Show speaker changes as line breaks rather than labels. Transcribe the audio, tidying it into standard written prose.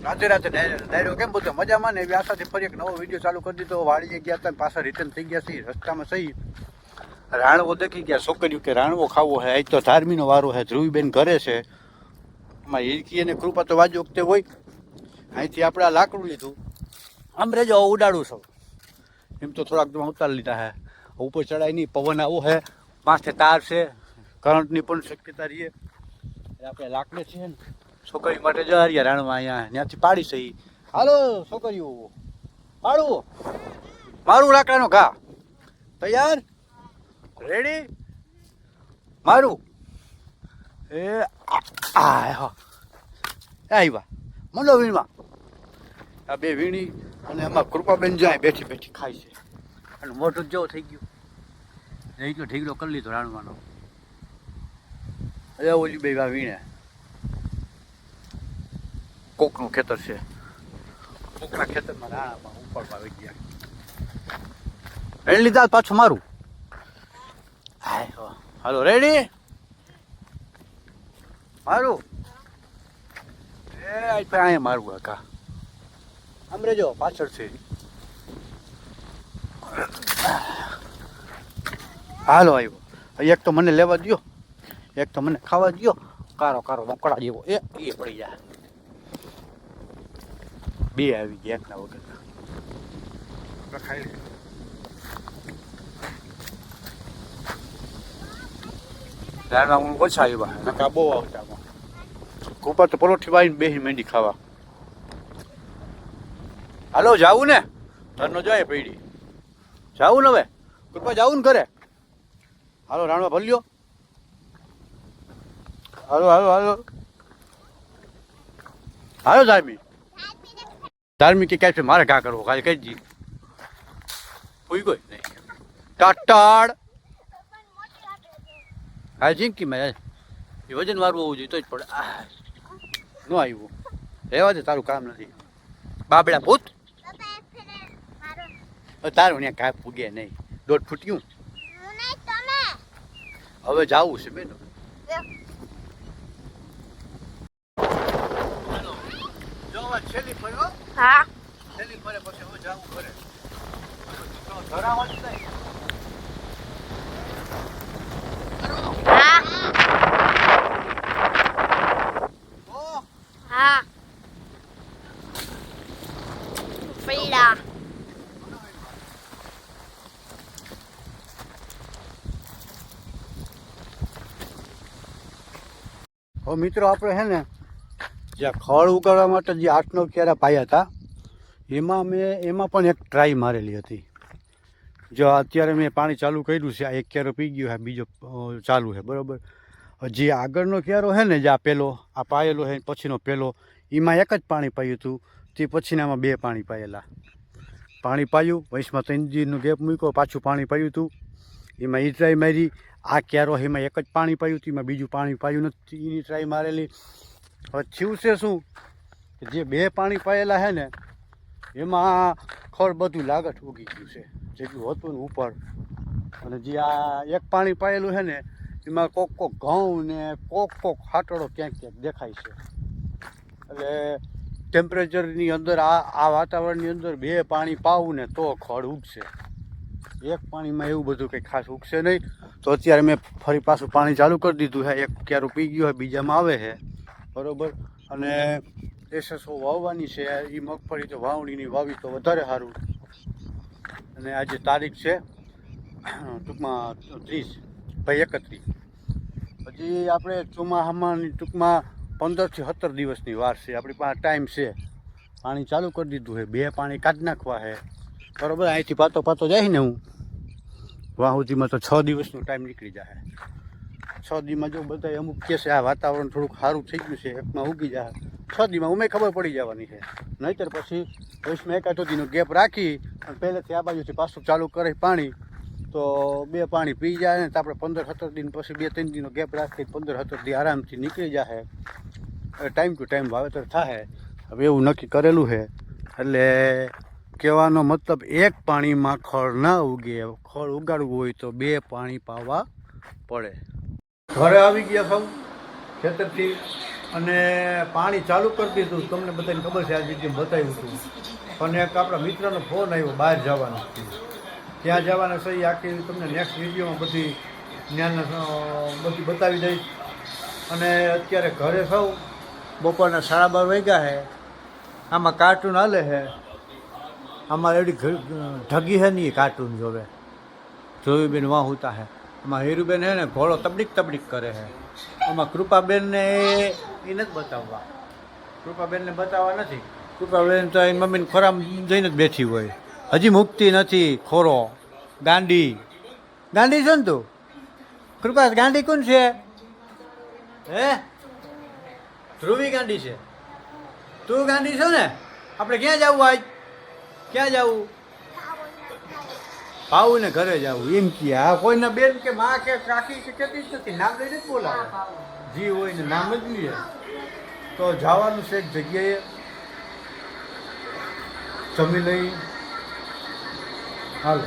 રાતે રાતે ડાયરો કેમ બધો મજામાં ને એવી આશાથી ફરી એક નવો વિડીયો ચાલુ કરી દીધો. વાડીએ ગયા હતા પાછા રિટર્ન થઈ ગયા છીએ. રસ્તામાં સહી રાણવો દેખી ગયા. છોકરીઓ કે રાણવો ખાવો છે. આજ તો ધાર્મીનો વારો છે. ધ્રુવીબેન ઘરે છે. એમાં હિરકી અને કૃપા તો વાજ વખતે હોય. અહીંથી આપણે આ લાકડું લીધું. આમ રેજો ઉડાડું છું. એમ તો થોડાક ઉતાર લીધા છે. ઉપર ચડાય નહીં, પવન આવો છે, માથે તાર છે, કરંટની પણ શક્યતા રહીએ. આપણે લાકડે છીએ ને છોકરી માટે જવારિયા રાણવા અહીંયા ત્યાંથી પાડી છે. હાલો છોકરીઓ પાડવું મારું લાકડાનો ઘા તૈયાર રેડી મારું એ આવ્યા મંડો વીણવા. આ બે વીણી અને એમાં કૃપાબેન જાય બેઠી બેઠી ખાય છે. અને મોઢું જેવો થઈ ગયું. ઢીકલો ઢીકલો કરી લીધો રાણવાનો. અરે ઓલી બે વીણે કોકનું ખેતર છે. કોકના ખેતરમાં રાણામાં ઉપરમાં આવી ગયા. એને લીધા પાછું મારું. હાલો રેડી મારું એ અહીંયા મારું કાકા આમ રેજો પાછળ છે. હાલો આવ્યો. એક તો મને લેવા દો, એક તો મને ખાવા દો. કારો કારો મોકળા જેવો એ પડી જાય. બે આવી ગયા એકના વગર. ખાઈ લે. દાળમાં હું ઓછા આવ્યા નકા બહુ આવતા. કૃપા તો પરોઠી વાળીને બેસી મેંડી ખાવા. હાલો જાવું ને ઘરનો જાય પૈડી જાવું ને હવે કૃપા જાવું ને ઘરે. હાલો રાણવા ભલ્યો. હાલો હાલો હાલો હાલો ધાર્મી ધાર્મી કે ક્યાં છે મારે ઘા કરવો ખાલી કઈ જી કોઈ કોઈ નહીં ટાટાડ હા જીંકી મેં એ વજન વાળું હોવું જોઈએ તો જ પડે. ન આવ્યું રહેવા દે તારું કામ નથી. બાબડા ભૂત તારું ત્યાં કાંઈ પૂગે નહીં. 1.5 ફૂટ્યું હવે જાવું છે બેન. છેલ્લી ફર્યો હા છેલ્લી ફરે પછી હવે જાવું કરે ધરાવા જ નહીં.
હા પૈડા
હવે મિત્રો આપણે છે ને જ્યાં ખડ ઉગાડવા માટે જે 8-9 ક્યારા પાયા હતા એમાં પણ એક ટ્રાય મારેલી હતી. જો અત્યારે મેં પાણી ચાલુ કર્યું છે. આ એક ક્યારો પી ગયો છે, બીજો ચાલુ છે બરાબર. જે આગળનો ક્યારો છે ને જે આ પહેલો આ પાયેલો છે પછીનો પહેલો એમાં એક જ પાણી પાયું હતું. તે પછીનામાં 2 પાણી પાયેલા. પાણી પાયું વૈશમાં 3 દિવસનો ગેપ મૂક્યો પાછું પાણી પાયું હતું. એમાં એ ટ્રાય મારી. આ ક્યારો એમાં એક જ પાણી પાયું હતું, એમાં બીજું પાણી પાયું નથી. એની ટ્રાય મારેલી. હવે થયું છે શું કે જે 2 પાણી પાયેલા છે ને એમાં ખડ બધું લાગત ઉગી ગયું છે જેટલું હતું ને ઉપર. અને જે આ એક પાણી પાયેલું છે ને એમાં કોક ઘઉં ને કોક હાટડો ક્યાંક ક્યાંક દેખાય છે. એટલે ટેમ્પરેચરની અંદર આ વાતાવરણની અંદર 2 પાણી પાવું ને તો ખડ ઉગશે. એક પાણીમાં એવું બધું કંઈ ખાસ ઉગશે નહીં. તો અત્યારે મેં ફરી પાછું પાણી ચાલુ કરી દીધું છે. એક ક્યારું પી ગયું હોય બીજામાં આવે છે બરાબર. અને એસેસો વાવવાની છે. એ મગફળી તો વાવણીની વાવી તો વધારે સારું. અને આજે તારીખ છે ટૂંકમાં 30/31. હજી આપણે ચોમાસામાંની ટૂંકમાં 15 થી 17 દિવસની વાર છે. આપણી પાસે ટાઈમ છે. પાણી ચાલુ કરી દીધું છે. 2 પાણી કાઢી નાખવા છે બરાબર. અહીંથી પાતો જાય ને હું વાહ સુધીમાં તો 6 દિવસનો ટાઈમ નીકળી જાય. 6 દીમાં જો બધા અમુક કહે છે આ વાતાવરણ થોડુંક સારું થઈ ગયું છે એકમાં ઉગી જાય 6 દીમાં ઉમે ખબર પડી જવાની છે. નહીંતર પછી વૈશમાં 1-8 દીનો ગેપ રાખી અને પહેલેથી આ બાજુથી પાછું ચાલુ કરે પાણી તો 2 પાણી પી જાય ને તો આપણે 15-17 દિન પછી 2-3 દીનો ગેપ રાખી 15-17 દી આરામથી નીકળી જાય. ટાઈમ ટુ ટાઈમ વાવેતર થાય. હવે એવું નક્કી કરેલું છે. એટલે કહેવાનો મતલબ એક પાણીમાં ખડ ના ઉગે. ખડ ઉગાડવું હોય તો 2 પાણી પાવા પડે. ઘરે આવી ગયા સૌ ખેતરથી અને પાણી ચાલુ કરી દીધું. તમને બધાને ખબર છે આ વિડીયો બતાવ્યું હતું. પણ એક આપણા મિત્રનો ફોન આવ્યો બહાર જવાનો છે. ત્યાં જવાના છે એ આખી તમને નેક્સ્ટ વિડીયોમાં બધી જ્ઞાન બધી બતાવી દઈશ. અને અત્યારે ઘરે સૌ બપોરના 12:30 વાગ્યા છે. આમાં કાર્ટૂન હાલે છે. આમાં એવડી ઢગી છે ને એ કાર્ટૂન જોવે. જોયુબેન વાહ હોતા હે. આમાં હીરુબેન છે ને ઘોડો તબડીક કરે છે. આમાં કૃપાબેનને એ નથી બતાવવા. કૃપાબેનને બતાવવા નથી. કૃપાબેન તો એ મમ્મીને ખોરામ જઈને જ બેઠી હોય. હજી મુકતી નથી ખોરો. ગાંડી છે ને તું? કૃપા ગાંડી કોણ છે? હે ધ્રુવી ગાંડી છે. તું ગાંડી છો ને? આપણે ક્યાં જવું આજ? ક્યાં જવું? પાવું ને ઘરે જવું એમ કે આ કોઈના બેન કે માં કે કાકી કે કહેતી જ નથી. નામ લઈને જ બોલાવે. જી હોય ને નામ જ લઈએ. તો જવાનું છે એક જગ્યાએ. જમી લઈ હાલો.